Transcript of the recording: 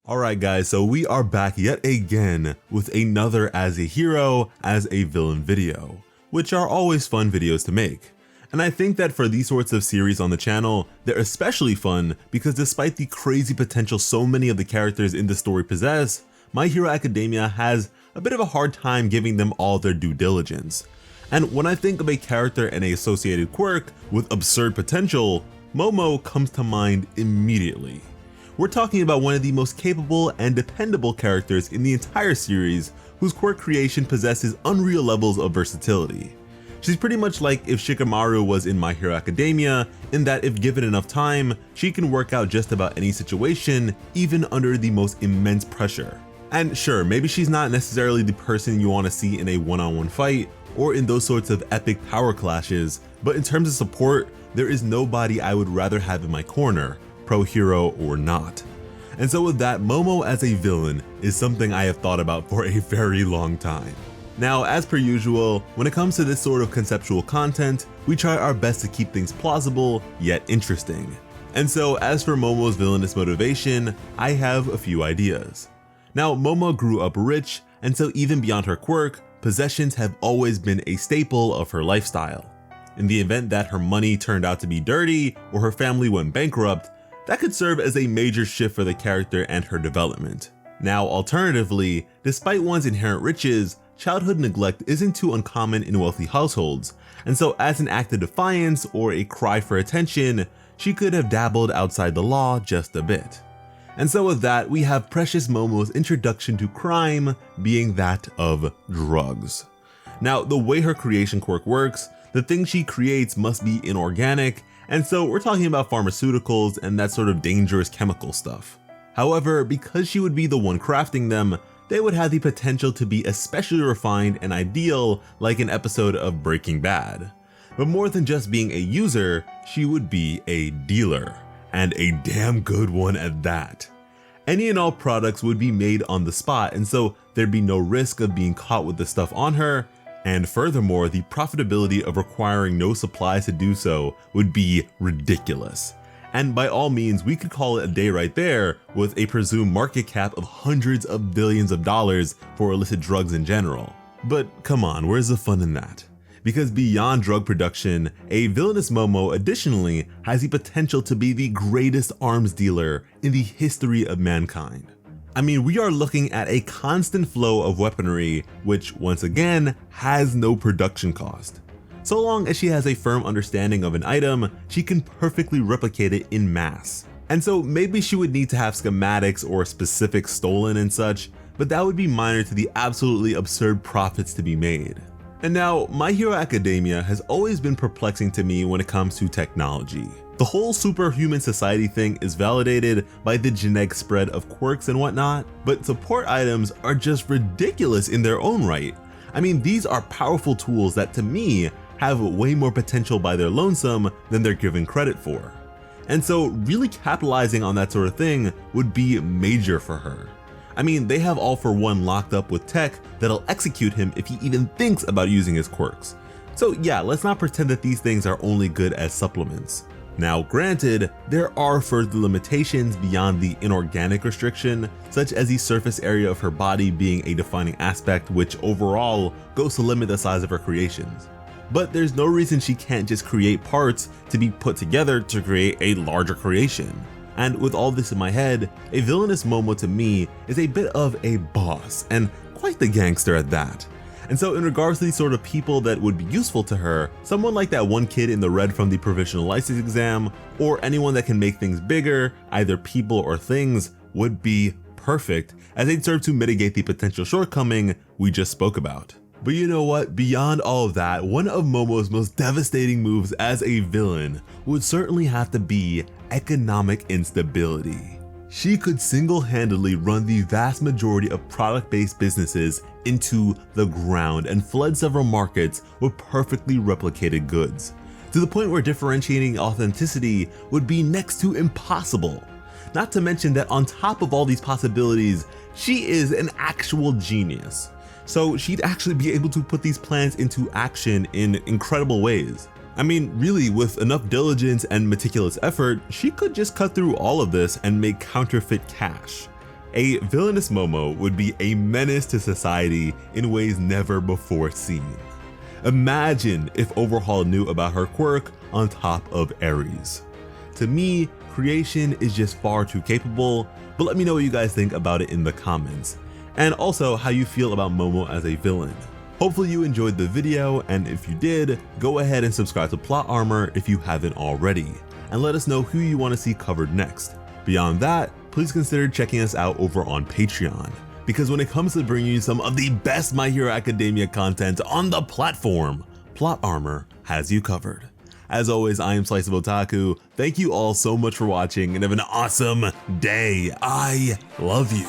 Alright guys, so we are back yet again with another as a hero, as a villain video, which are always fun videos to make. And I think that for these sorts of series on the channel, they're especially fun because despite the crazy potential so many of the characters in the story possess, My Hero Academia has a bit of a hard time giving them all their due diligence. And when I think of a character and an associated quirk with absurd potential, Momo comes to mind immediately. We're talking about one of the most capable and dependable characters in the entire series, whose quirk creation possesses unreal levels of versatility. She's pretty much like if Shikamaru was in My Hero Academia, in that if given enough time, she can work out just about any situation, even under the most immense pressure. And sure, maybe she's not necessarily the person you want to see in a one-on-one fight, or in those sorts of epic power clashes, but in terms of support, there is nobody I would rather have in my corner, pro hero or not. And so with that, Momo as a villain is something I have thought about for a very long time. Now, as per usual, when it comes to this sort of conceptual content, we try our best to keep things plausible, yet interesting. And so as for Momo's villainous motivation, I have a few ideas. Now, Momo grew up rich, and so even beyond her quirk, possessions have always been a staple of her lifestyle. In the event that her money turned out to be dirty, or her family went bankrupt, that could serve as a major shift for the character and her development. Now, alternatively, despite one's inherent riches, childhood neglect isn't too uncommon in wealthy households, and so as an act of defiance or a cry for attention, she could have dabbled outside the law just a bit. And so with that, we have Precious Momo's introduction to crime being that of drugs. Now, the way her creation quirk works, the things she creates must be inorganic, and so we're talking about pharmaceuticals and that sort of dangerous chemical stuff. However, because she would be the one crafting them, they would have the potential to be especially refined and ideal, like an episode of Breaking Bad. But more than just being a user, she would be a dealer, and a damn good one at that. Any and all products would be made on the spot, and so there'd be no risk of being caught with the stuff on her. And furthermore, the profitability of requiring no supplies to do so would be ridiculous. And by all means, we could call it a day right there, with a presumed market cap of hundreds of billions of dollars for illicit drugs in general. But come on, where's the fun in that? Because beyond drug production, a villainous Momo additionally has the potential to be the greatest arms dealer in the history of mankind. I mean, we are looking at a constant flow of weaponry, which once again has no production cost. So long as she has a firm understanding of an item, she can perfectly replicate it in mass. And so maybe she would need to have schematics or specifics stolen and such, but that would be minor to the absolutely absurd profits to be made. And now, My Hero Academia has always been perplexing to me when it comes to technology. The whole superhuman society thing is validated by the genetic spread of quirks and whatnot, but support items are just ridiculous in their own right. I mean, these are powerful tools that to me have way more potential by their lonesome than they're given credit for. And so really capitalizing on that sort of thing would be major for her. I mean, they have All For One locked up with tech that'll execute him if he even thinks about using his quirks. So yeah, let's not pretend that these things are only good as supplements. Now granted, there are further limitations beyond the inorganic restriction, such as the surface area of her body being a defining aspect, which overall goes to limit the size of her creations. But there's no reason she can't just create parts to be put together to create a larger creation. And with all this in my head, a villainous Momo to me is a bit of a boss, and quite the gangster at that. And so in regards to the sort of people that would be useful to her, someone like that one kid in the red from the provisional license exam, or anyone that can make things bigger, either people or things, would be perfect, as they'd serve to mitigate the potential shortcoming we just spoke about. But you know what, beyond all of that, one of Momo's most devastating moves as a villain would certainly have to be economic instability. She could single-handedly run the vast majority of product-based businesses into the ground and flood several markets with perfectly replicated goods, to the point where differentiating authenticity would be next to impossible. Not to mention that on top of all these possibilities, she is an actual genius. So she'd actually be able to put these plans into action in incredible ways. I mean, really, with enough diligence and meticulous effort, she could just cut through all of this and make counterfeit cash. A villainous Momo would be a menace to society in ways never before seen. Imagine if Overhaul knew about her quirk on top of Aries. To me, creation is just far too capable, but let me know what you guys think about it in the comments, and also how you feel about Momo as a villain. Hopefully you enjoyed the video, and if you did, go ahead and subscribe to Plot Armor if you haven't already, and let us know who you want to see covered next. Beyond that, please consider checking us out over on Patreon, because when it comes to bringing you some of the best My Hero Academia content on the platform, Plot Armor has you covered. As always, I am Slice of Otaku. Thank you all so much for watching and have an awesome day. I love you.